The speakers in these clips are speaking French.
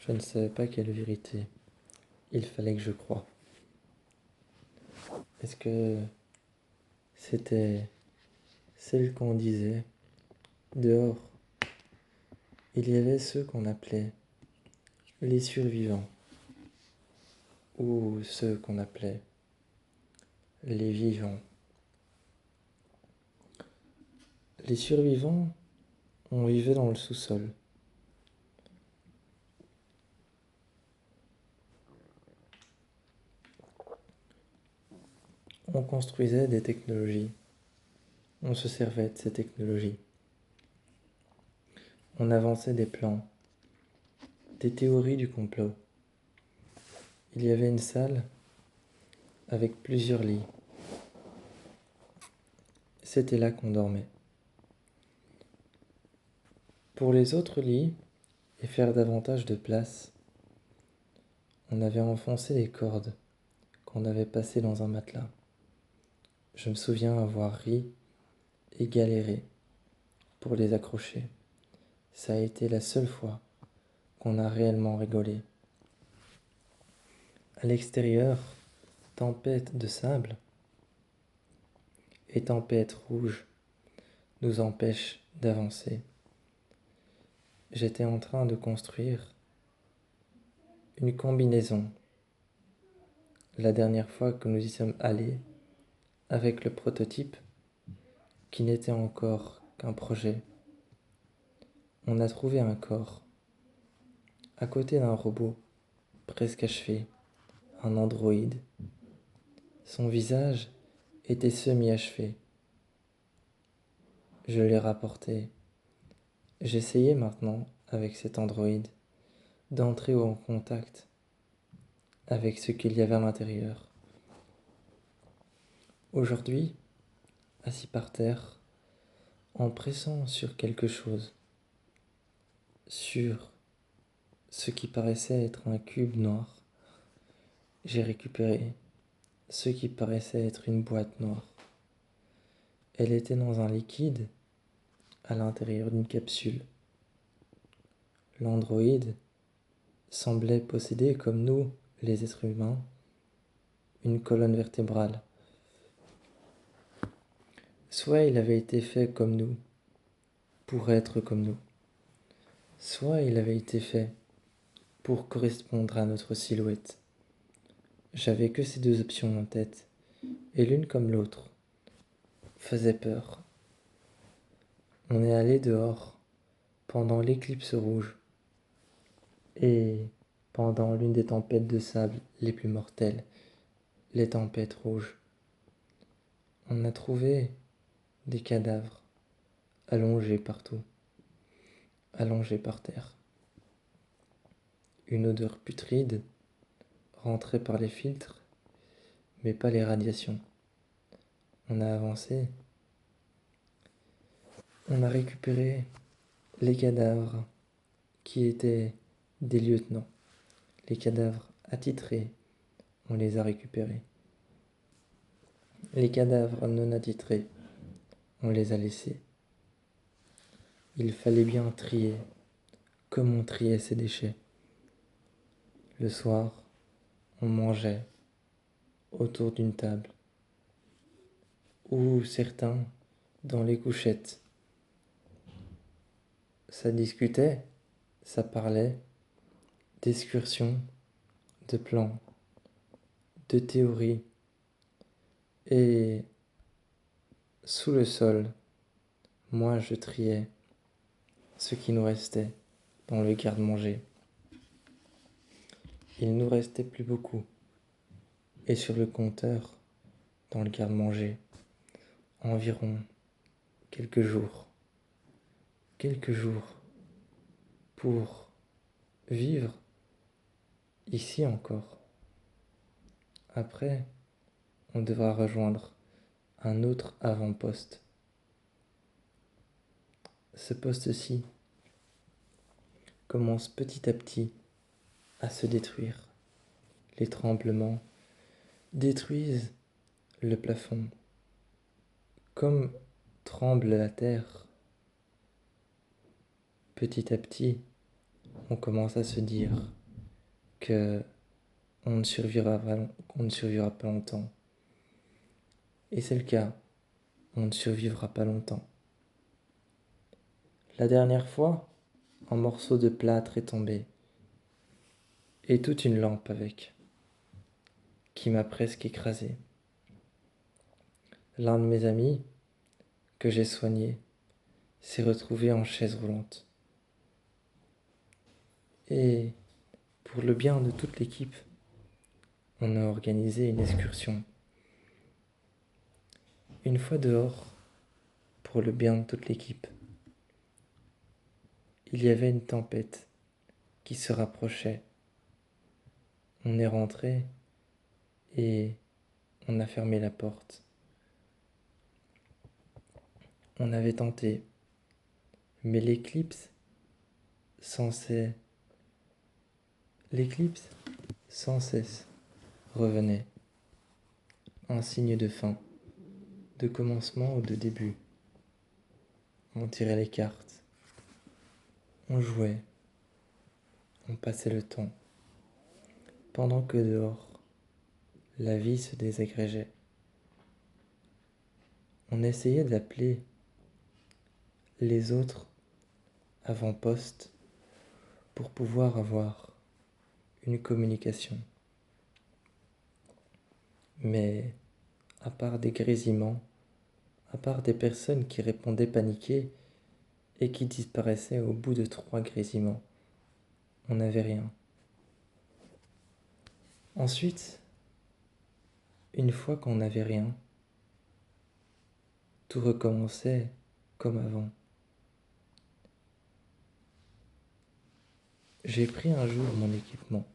Je ne savais pas quelle vérité il fallait que je croie. Est-ce que c'était celle qu'on disait dehors? Il y avait ceux qu'on appelait les survivants, ou ceux qu'on appelait les vivants. Les survivants, on vivait dans le sous-sol. On construisait des technologies. On se servait de ces technologies. On avançait des plans, des théories du complot. Il y avait une salle avec plusieurs lits. C'était là qu'on dormait. Pour les autres lits, et faire davantage de place, on avait enfoncé des cordes qu'on avait passées dans un matelas. Je me souviens avoir ri et galéré pour les accrocher. Ça a été la seule fois qu'on a réellement rigolé. À l'extérieur, tempête de sable et tempête rouge nous empêchent d'avancer. J'étais en train de construire une combinaison. La dernière fois que nous y sommes allés, avec le prototype, qui n'était encore qu'un projet, on a trouvé un corps, à côté d'un robot, presque achevé, un androïde. Son visage était semi-achevé. Je l'ai rapporté. J'essayais maintenant, avec cet androïde, d'entrer en contact avec ce qu'il y avait à l'intérieur. Aujourd'hui, assis par terre, en pressant sur quelque chose, sur ce qui paraissait être un cube noir, j'ai récupéré ce qui paraissait être une boîte noire. Elle était dans un liquide à l'intérieur d'une capsule. L'androïde semblait posséder, comme nous, les êtres humains, une colonne vertébrale. Soit il avait été fait comme nous, pour être comme nous, soit il avait été fait pour correspondre à notre silhouette. J'avais que ces deux options en tête, et l'une comme l'autre faisait peur. On est allé dehors pendant l'éclipse rouge et pendant l'une des tempêtes de sable les plus mortelles, les tempêtes rouges. On a trouvé des cadavres allongés partout, allongés par terre. Une odeur putride rentrait par les filtres, mais pas les radiations. On a avancé. On a récupéré les cadavres qui étaient des lieutenants. Les cadavres attitrés, on les a récupérés. Les cadavres non attitrés, on les a laissés. Il fallait bien trier, comme on triait ces déchets. Le soir, on mangeait autour d'une table, ou certains dans les couchettes. Ça discutait, ça parlait d'excursions, de plans, de théories. Et sous le sol, moi je triais ce qui nous restait dans le garde-manger. Il nous restait plus beaucoup. Et sur le compteur, dans le garde-manger, environ quelques jours. Quelques jours pour vivre ici encore. Après, on devra rejoindre un autre avant-poste. Ce poste-ci commence petit à petit à se détruire. Les tremblements détruisent le plafond. Comme tremble la terre, petit à petit, on commence à se dire que qu'on ne survivra pas longtemps. Et c'est le cas, on ne survivra pas longtemps. La dernière fois, un morceau de plâtre est tombé, et toute une lampe avec, qui m'a presque écrasé. L'un de mes amis, que j'ai soigné, s'est retrouvé en chaise roulante. Et pour le bien de toute l'équipe, on a organisé une excursion. Une fois dehors, pour le bien de toute l'équipe, il y avait une tempête qui se rapprochait. On est rentré et on a fermé la porte. On avait tenté, mais sans cesse, l'éclipse sans cesse revenait. Un signe de fin, de commencement ou de début. On tirait les cartes, on jouait, on passait le temps. Pendant que dehors, la vie se désagrégeait. On essayait d'appeler les autres avant-postes pour pouvoir avoir une communication. Mais à part des grésillements, à part des personnes qui répondaient paniquées et qui disparaissaient au bout de 3 grésillements, on n'avait rien. Ensuite, une fois qu'on n'avait rien, tout recommençait comme avant. J'ai pris un jour mon équipement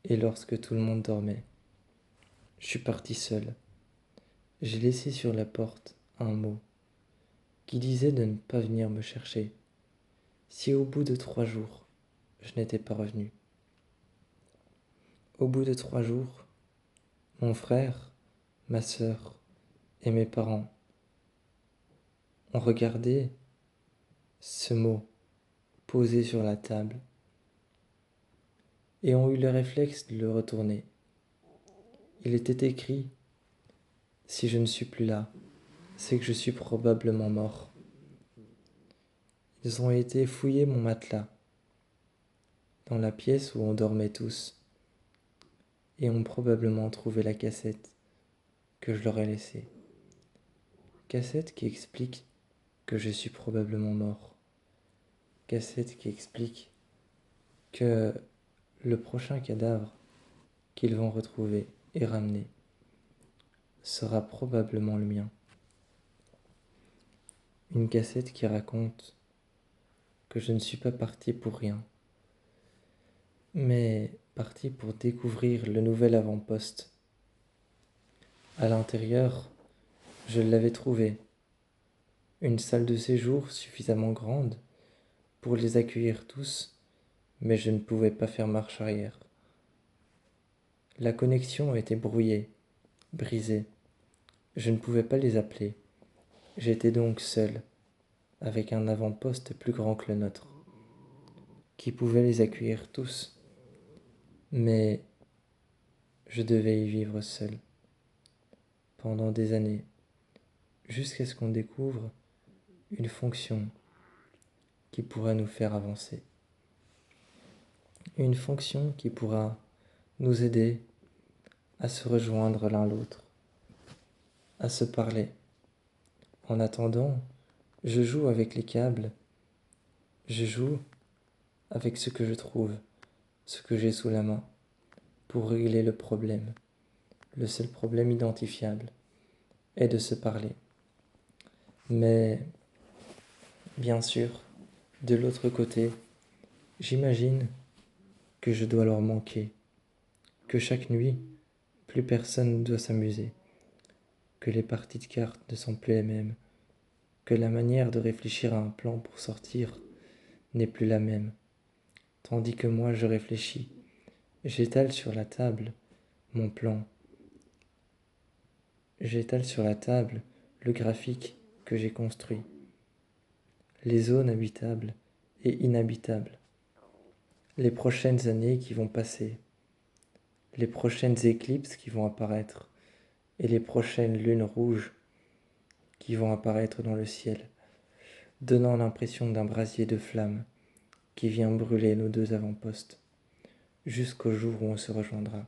et lorsque tout le monde dormait, je suis parti seul. J'ai laissé sur la porte un mot qui disait de ne pas venir me chercher si au bout de 3 jours, je n'étais pas revenu. Au bout de 3 jours, mon frère, ma sœur et mes parents ont regardé ce mot posé sur la table et ont eu le réflexe de le retourner. Il était écrit: si je ne suis plus là, c'est que je suis probablement mort. Ils ont été fouiller mon matelas dans la pièce où on dormait tous et ont probablement trouvé la cassette que je leur ai laissée. Cassette qui explique que je suis probablement mort. Cassette qui explique que le prochain cadavre qu'ils vont retrouver et ramener sera probablement le mien. Une cassette qui raconte que je ne suis pas parti pour rien, mais parti pour découvrir le nouvel avant-poste. À l'intérieur, je l'avais trouvé, une salle de séjour suffisamment grande pour les accueillir tous, mais je ne pouvais pas faire marche arrière. La connexion était brouillée, brisée. Je ne pouvais pas les appeler. J'étais donc seul, avec un avant-poste plus grand que le nôtre, qui pouvait les accueillir tous, mais je devais y vivre seul, pendant des années, jusqu'à ce qu'on découvre une fonction qui pourra nous faire avancer. Une fonction qui pourra nous aider à se rejoindre l'un l'autre, à se parler. En attendant, je joue avec les câbles, je joue avec ce que je trouve, ce que j'ai sous la main, pour régler le problème. Le seul problème identifiable est de se parler. Mais, bien sûr, de l'autre côté, j'imagine que je dois leur manquer, que chaque nuit, plus personne ne doit s'amuser, que les parties de cartes ne sont plus les mêmes, que la manière de réfléchir à un plan pour sortir n'est plus la même, tandis que moi je réfléchis, j'étale sur la table mon plan, j'étale sur la table le graphique que j'ai construit, les zones habitables et inhabitables, les prochaines années qui vont passer, les prochaines éclipses qui vont apparaître et les prochaines lunes rouges qui vont apparaître dans le ciel, donnant l'impression d'un brasier de flammes qui vient brûler nos deux avant-postes, jusqu'au jour où on se rejoindra.